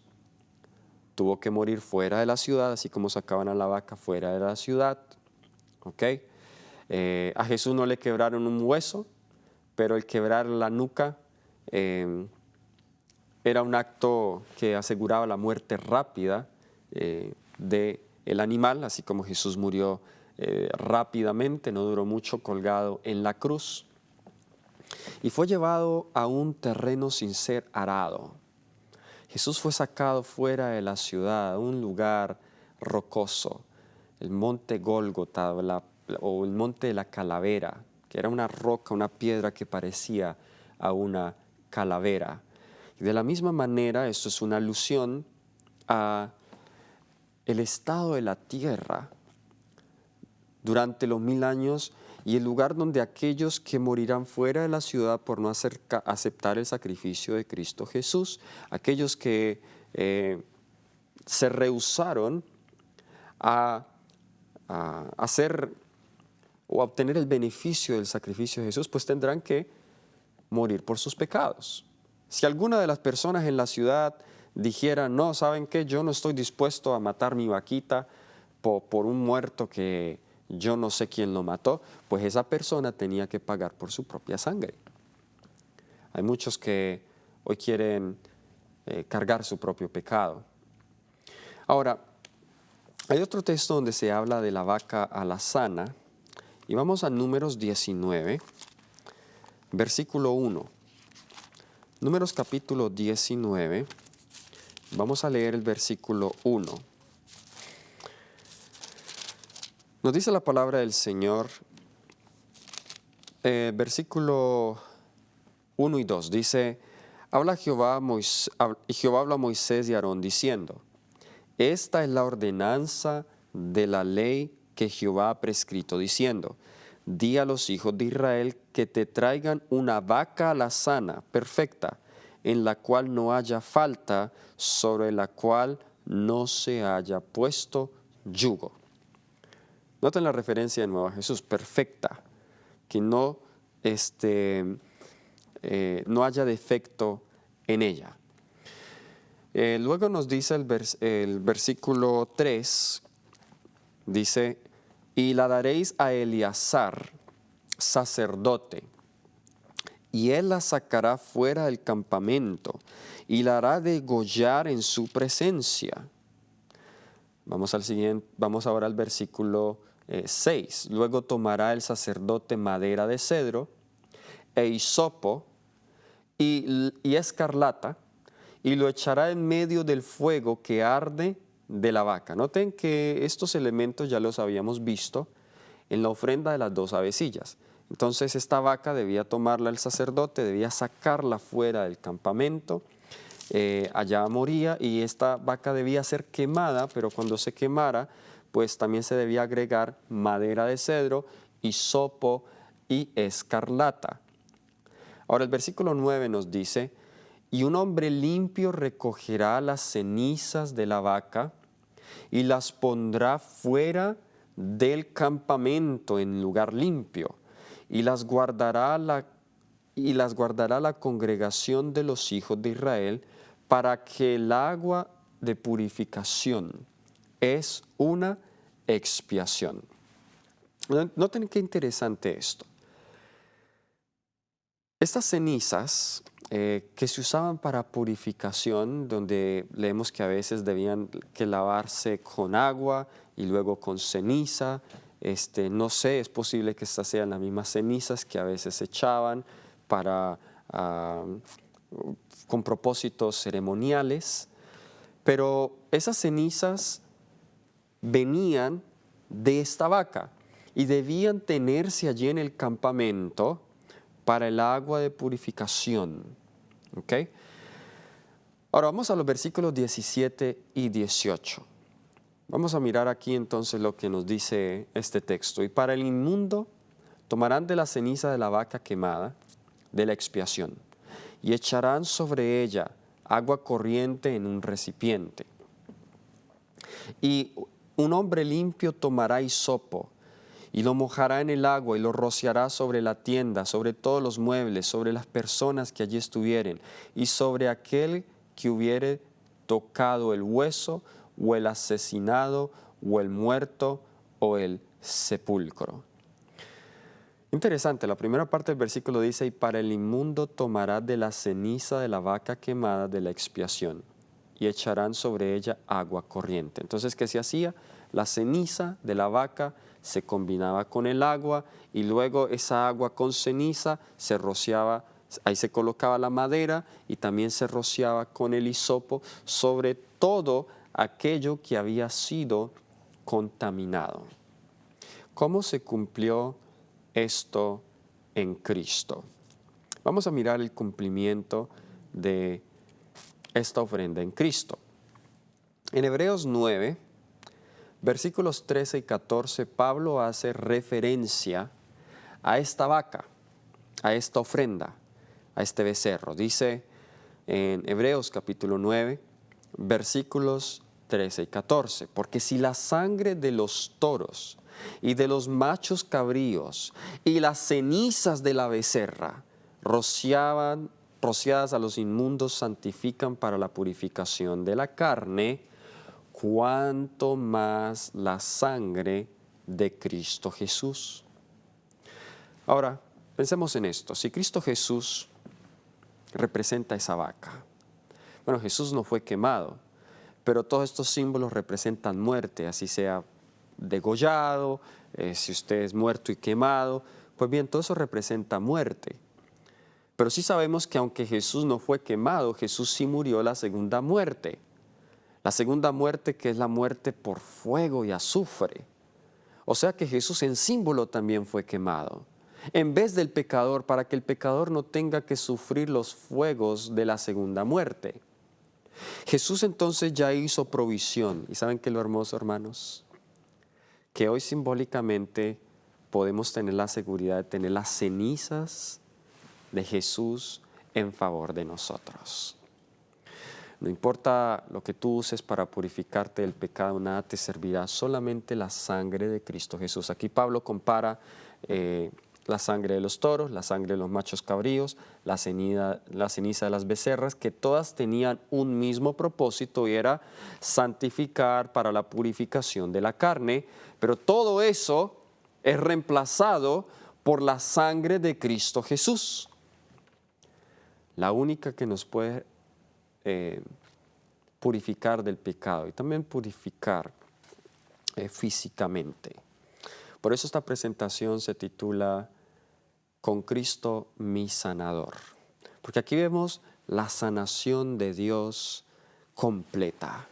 tuvo que morir fuera de la ciudad, así como sacaban a la vaca fuera de la ciudad. ¿Ok? A Jesús no le quebraron un hueso, pero el quebrar la nuca era un acto que aseguraba la muerte rápida del animal, así como Jesús murió rápidamente, no duró mucho colgado en la cruz. Y fue llevado a un terreno sin ser arado. Jesús fue sacado fuera de la ciudad, a un lugar rocoso, el monte Gólgota o el monte de la calavera, que era una roca, una piedra que parecía a una calavera. Y de la misma manera, esto es una alusión a el estado de la tierra durante los 1000 años y el lugar donde aquellos que morirán fuera de la ciudad por no aceptar el sacrificio de Cristo Jesús, aquellos que se rehusaron a hacer o a obtener el beneficio del sacrificio de Jesús, pues tendrán que morir por sus pecados. Si alguna de las personas en la ciudad dijera, no, ¿saben qué? Yo no estoy dispuesto a matar mi vaquita por un muerto que yo no sé quién lo mató, pues esa persona tenía que pagar por su propia sangre. Hay muchos que hoy quieren cargar su propio pecado. Ahora, hay otro texto donde se habla de la vaca alazana, y vamos a Números 19, versículo 1. Números capítulo 19, vamos a leer el versículo 1. Nos dice la palabra del Señor, versículo 1 y 2, dice, Jehová habla a Moisés y a Aarón diciendo, esta es la ordenanza de la ley que Jehová ha prescrito, diciendo, di a los hijos de Israel que te traigan una vaca alazana perfecta, en la cual no haya falta, sobre la cual no se haya puesto yugo. Noten la referencia de nuevo a Jesús, perfecta, que no haya defecto en ella. Luego nos dice el versículo 3, dice, y la daréis a Eleazar, sacerdote, y él la sacará fuera del campamento, y la hará degollar en su presencia. Vamos ahora al versículo 6. Luego tomará el sacerdote madera de cedro, e hisopo, y escarlata, y lo echará en medio del fuego que arde de la vaca. Noten que estos elementos ya los habíamos visto en la ofrenda de las 2 avecillas. Entonces esta vaca debía tomarla el sacerdote, debía sacarla fuera del campamento, allá moría, y esta vaca debía ser quemada, pero cuando se quemara, pues también se debía agregar madera de cedro, hisopo y escarlata. Ahora el versículo 9 nos dice, y un hombre limpio recogerá las cenizas de la vaca y las pondrá fuera del campamento en lugar limpio, y las guardará la congregación de los hijos de Israel, para que el agua de purificación es una expiación. Noten qué interesante esto. Estas cenizas que se usaban para purificación, donde leemos que a veces debían que lavarse con agua y luego con ceniza, no sé, es posible que estas sean las mismas cenizas que a veces se echaban para con propósitos ceremoniales, pero esas cenizas venían de esta vaca y debían tenerse allí en el campamento para el agua de purificación. ¿Ok? Ahora vamos a los versículos 17 y 18. Vamos a mirar aquí entonces lo que nos dice este texto. Y para el inmundo tomarán de la ceniza de la vaca quemada, de la expiación, y echarán sobre ella agua corriente en un recipiente. Y un hombre limpio tomará hisopo, y lo mojará en el agua y lo rociará sobre la tienda, sobre todos los muebles, sobre las personas que allí estuvieren, y sobre aquel que hubiere tocado el hueso, o el asesinado, o el muerto, o el sepulcro. Interesante, la primera parte del versículo dice, y para el inmundo tomará de la ceniza de la vaca quemada de la expiación, y echarán sobre ella agua corriente. Entonces, ¿qué se hacía? La ceniza de la vaca se combinaba con el agua, y luego esa agua con ceniza se rociaba, ahí se colocaba la madera, y también se rociaba con el hisopo sobre todo aquello que había sido contaminado. ¿Cómo se cumplió esto en Cristo? Vamos a mirar el cumplimiento de esta ofrenda en Cristo. En Hebreos 9, versículos 13 y 14, Pablo hace referencia a esta vaca, a esta ofrenda, a este becerro. Dice en Hebreos capítulo 9, versículos 13 y 14, porque si la sangre de los toros y de los machos cabríos y las cenizas de la becerra rociadas a los inmundos santifican para la purificación de la carne, cuánto más la sangre de Cristo Jesús. Ahora, pensemos en esto. Si Cristo Jesús representa esa vaca, bueno, Jesús no fue quemado, pero todos estos símbolos representan muerte, así sea degollado, si usted es muerto y quemado, pues bien, todo eso representa muerte. Pero sí sabemos que aunque Jesús no fue quemado, Jesús sí murió la segunda muerte. La segunda muerte, que es la muerte por fuego y azufre. O sea que Jesús en símbolo también fue quemado, en vez del pecador, para que el pecador no tenga que sufrir los fuegos de la segunda muerte. Jesús entonces ya hizo provisión. ¿Y saben qué es lo hermoso, hermanos? Que hoy simbólicamente podemos tener la seguridad de tener las cenizas de Jesús en favor de nosotros. No importa lo que tú uses para purificarte del pecado, nada te servirá, solamente la sangre de Cristo Jesús. Aquí Pablo compara la sangre de los toros, la sangre de los machos cabríos, la ceniza de las becerras, que todas tenían un mismo propósito y era santificar para la purificación de la carne, pero todo eso es reemplazado por la sangre de Cristo Jesús, la única que nos puede purificar del pecado y también purificar físicamente. Por eso esta presentación se titula Con Cristo mi sanador, porque aquí vemos la sanación de Dios completa,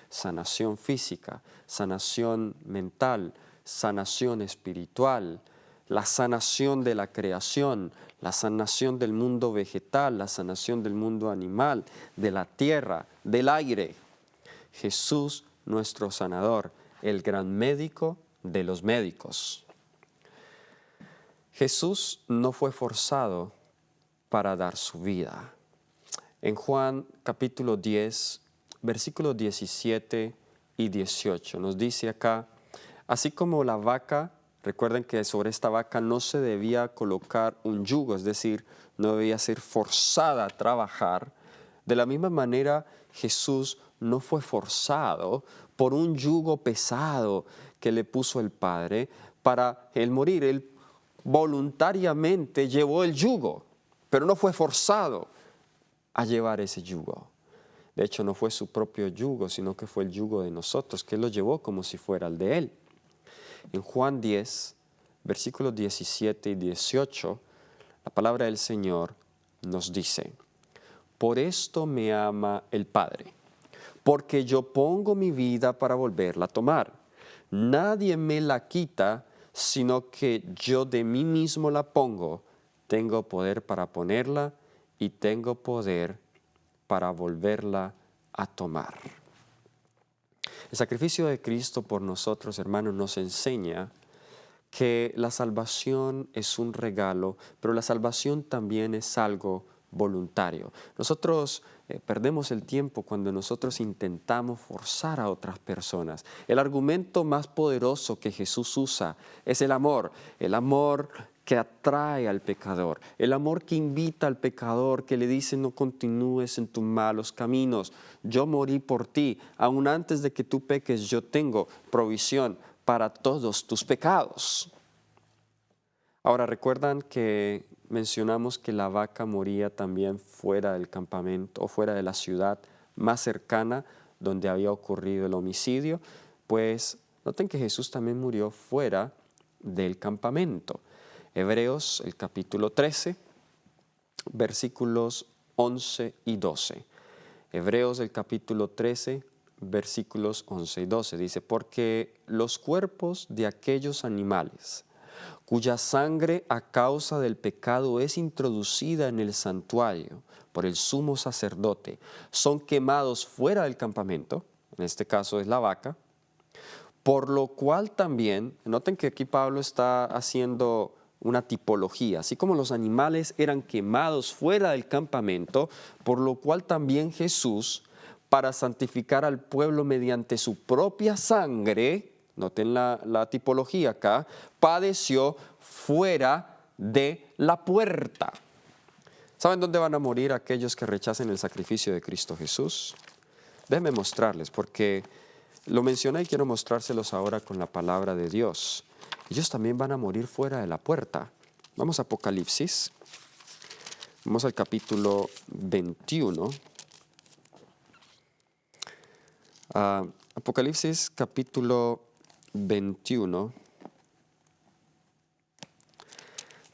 sanación física, sanación mental, sanación espiritual, la sanación de la creación, la sanación del mundo vegetal, la sanación del mundo animal, de la tierra, del aire. Jesús, nuestro sanador, el gran médico de los médicos. Jesús no fue forzado para dar su vida. En Juan capítulo 10, versículos 17 y 18, nos dice acá, así como la vaca, recuerden que sobre esta vaca no se debía colocar un yugo, es decir, no debía ser forzada a trabajar. De la misma manera, Jesús no fue forzado por un yugo pesado que le puso el Padre para él morir. Él voluntariamente llevó el yugo, pero no fue forzado a llevar ese yugo. De hecho, no fue su propio yugo, sino que fue el yugo de nosotros, que él lo llevó como si fuera el de él. En Juan 10, versículos 17 y 18, la palabra del Señor nos dice: por esto me ama el Padre, porque yo pongo mi vida para volverla a tomar. Nadie me la quita, sino que yo de mí mismo la pongo. Tengo poder para ponerla y tengo poder para volverla a tomar. El sacrificio de Cristo por nosotros, hermanos, nos enseña que la salvación es un regalo, pero la salvación también es algo voluntario. Nosotros perdemos el tiempo cuando nosotros intentamos forzar a otras personas. El argumento más poderoso que Jesús usa es el amor que atrae al pecador, el amor que invita al pecador, que le dice: no continúes en tus malos caminos, yo morí por ti, aún antes de que tú peques yo tengo provisión para todos tus pecados. Ahora, ¿recuerdan que mencionamos que la vaca moría también fuera del campamento o fuera de la ciudad más cercana donde había ocurrido el homicidio? Pues noten que Jesús también murió fuera del campamento. Hebreos, el capítulo 13, versículos 11 y 12. Hebreos, el capítulo 13, versículos 11 y 12. Dice: porque los cuerpos de aquellos animales cuya sangre a causa del pecado es introducida en el santuario por el sumo sacerdote, son quemados fuera del campamento, en este caso es la vaca, por lo cual también, noten que aquí Pablo está haciendo una tipología, así como los animales eran quemados fuera del campamento, por lo cual también Jesús, para santificar al pueblo mediante su propia sangre, noten la tipología acá, padeció fuera de la puerta. ¿Saben dónde van a morir aquellos que rechacen el sacrificio de Cristo Jesús? Déjenme mostrarles, porque lo mencioné y quiero mostrárselos ahora con la palabra de Dios. Ellos también van a morir fuera de la puerta. Vamos a Apocalipsis. Vamos al capítulo 21. Apocalipsis capítulo 21.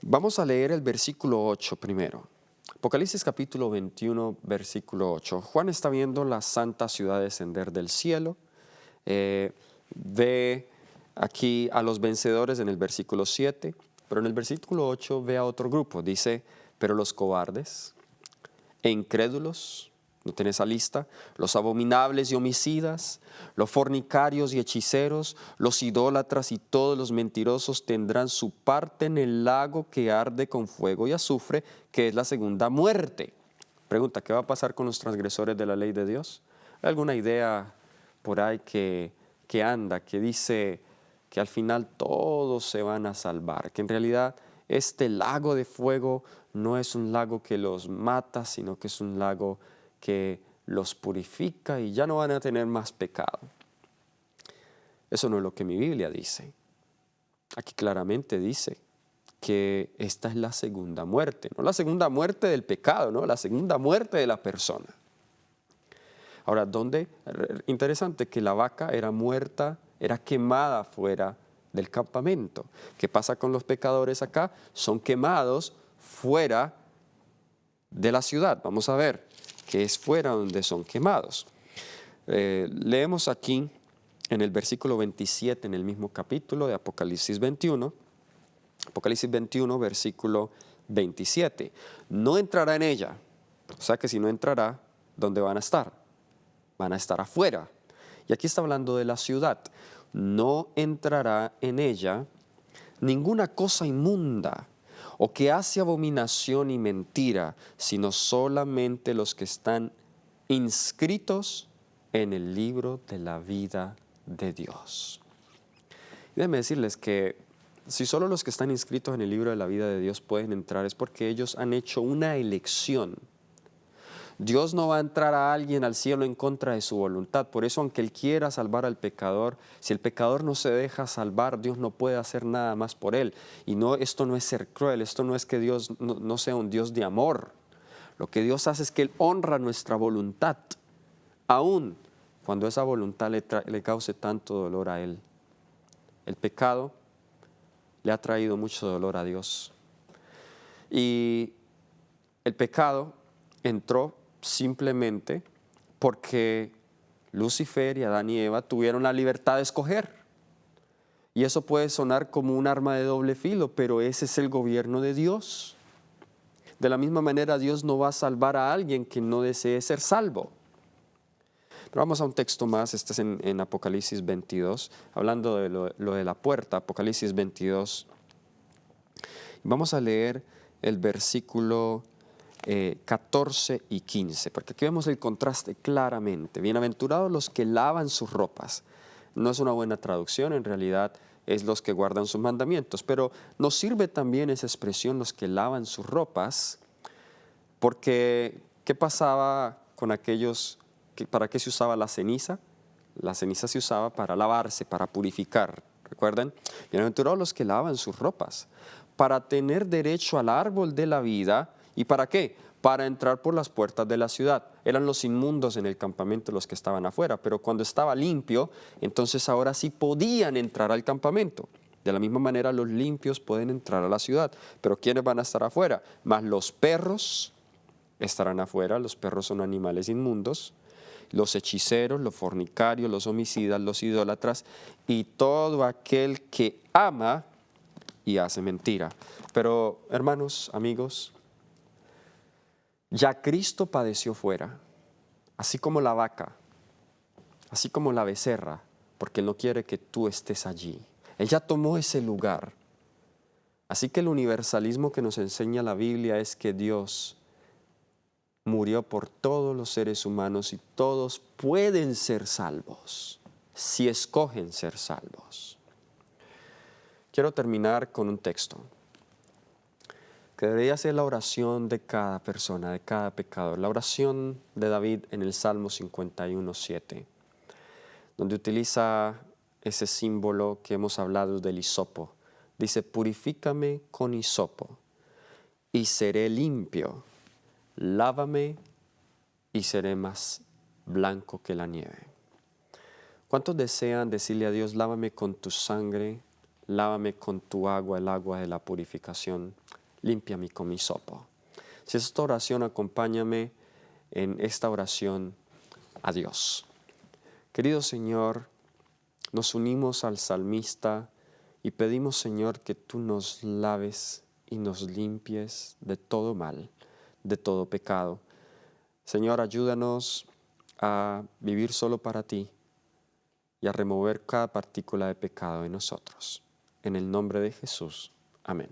Vamos a leer el versículo 8 primero. Apocalipsis capítulo 21, versículo 8. Juan está viendo la santa ciudad descender del cielo. Ve aquí a los vencedores en el versículo 7, pero en el versículo 8 ve a otro grupo. Dice: pero los cobardes e incrédulos, no tiene esa lista, los abominables y homicidas, los fornicarios y hechiceros, los idólatras y todos los mentirosos tendrán su parte en el lago que arde con fuego y azufre, que es la segunda muerte. Pregunta: ¿qué va a pasar con los transgresores de la ley de Dios? ¿Hay alguna idea por ahí que anda, que dice que al final todos se van a salvar? Que en realidad este lago de fuego no es un lago que los mata, sino que es un lago que los purifica y ya no van a tener más pecado. Eso no es lo que mi Biblia dice. Aquí claramente dice que esta es la segunda muerte, no la segunda muerte del pecado, no, la segunda muerte de la persona. Ahora, ¿dónde? Interesante que la vaca era muerta, era quemada fuera del campamento. ¿Qué pasa con los pecadores acá? Son quemados fuera de la ciudad. Vamos a ver que es fuera donde son quemados. Leemos aquí en el versículo 27, en el mismo capítulo de Apocalipsis 21, versículo 27. No entrará en ella. O sea que si no entrará, ¿dónde van a estar? Van a estar afuera. Y aquí está hablando de la ciudad. No entrará en ella ninguna cosa inmunda o que hace abominación y mentira, sino solamente los que están inscritos en el libro de la vida de Dios. Déjenme decirles que si solo los que están inscritos en el libro de la vida de Dios pueden entrar, es porque ellos han hecho una elección. Dios no va a entrar a alguien al cielo en contra de su voluntad. Por eso, aunque Él quiera salvar al pecador, si el pecador no se deja salvar, Dios no puede hacer nada más por él. Y no, esto no es ser cruel, esto no es que Dios no sea un Dios de amor. Lo que Dios hace es que Él honra nuestra voluntad, aun cuando esa voluntad le cause tanto dolor a Él. El pecado le ha traído mucho dolor a Dios. Y El pecado entró simplemente porque Lucifer y Adán y Eva tuvieron la libertad de escoger. Y eso puede sonar como un arma de doble filo, pero ese es el gobierno de Dios. De la misma manera, Dios no va a salvar a alguien que no desee ser salvo. Pero vamos a un texto más, este es en Apocalipsis 22, hablando de lo de la puerta, Apocalipsis 22. Vamos a leer el versículo 14 y 15, porque aquí vemos el contraste claramente. Bienaventurados los que lavan sus ropas. No es una buena traducción, en realidad es los que guardan sus mandamientos, pero nos sirve también esa expresión, los que lavan sus ropas, porque ¿qué pasaba con aquellos, para qué se usaba la ceniza? La ceniza se usaba para lavarse, para purificar, ¿recuerdan? Bienaventurados los que lavan sus ropas, para tener derecho al árbol de la vida. ¿Y para qué? Para entrar por las puertas de la ciudad. Eran los inmundos en el campamento los que estaban afuera, pero cuando estaba limpio, entonces ahora sí podían entrar al campamento. De la misma manera los limpios pueden entrar a la ciudad, pero ¿quiénes van a estar afuera? Más los perros estarán afuera, los perros son animales inmundos, los hechiceros, los fornicarios, los homicidas, los idólatras y todo aquel que ama y hace mentira. Pero hermanos, amigos, ya Cristo padeció fuera, así como la vaca, así como la becerra, porque Él no quiere que tú estés allí. Él ya tomó ese lugar. Así que el universalismo que nos enseña la Biblia es que Dios murió por todos los seres humanos y todos pueden ser salvos, si escogen ser salvos. Quiero terminar con un texto que debería ser la oración de cada persona, de cada pecador. La oración de David en el Salmo 51:7, donde utiliza ese símbolo que hemos hablado del hisopo. Dice, purifícame con hisopo y seré limpio, lávame y seré más blanco que la nieve. ¿Cuántos desean decirle a Dios, lávame con tu sangre, lávame con tu agua, el agua de la purificación, límpiame con mi hisopo? Si es esta oración, acompáñame en esta oración a Dios. Querido Señor, nos unimos al salmista y pedimos, Señor, que tú nos laves y nos limpies de todo mal, de todo pecado. Señor, ayúdanos a vivir solo para ti y a remover cada partícula de pecado de nosotros. En el nombre de Jesús. Amén.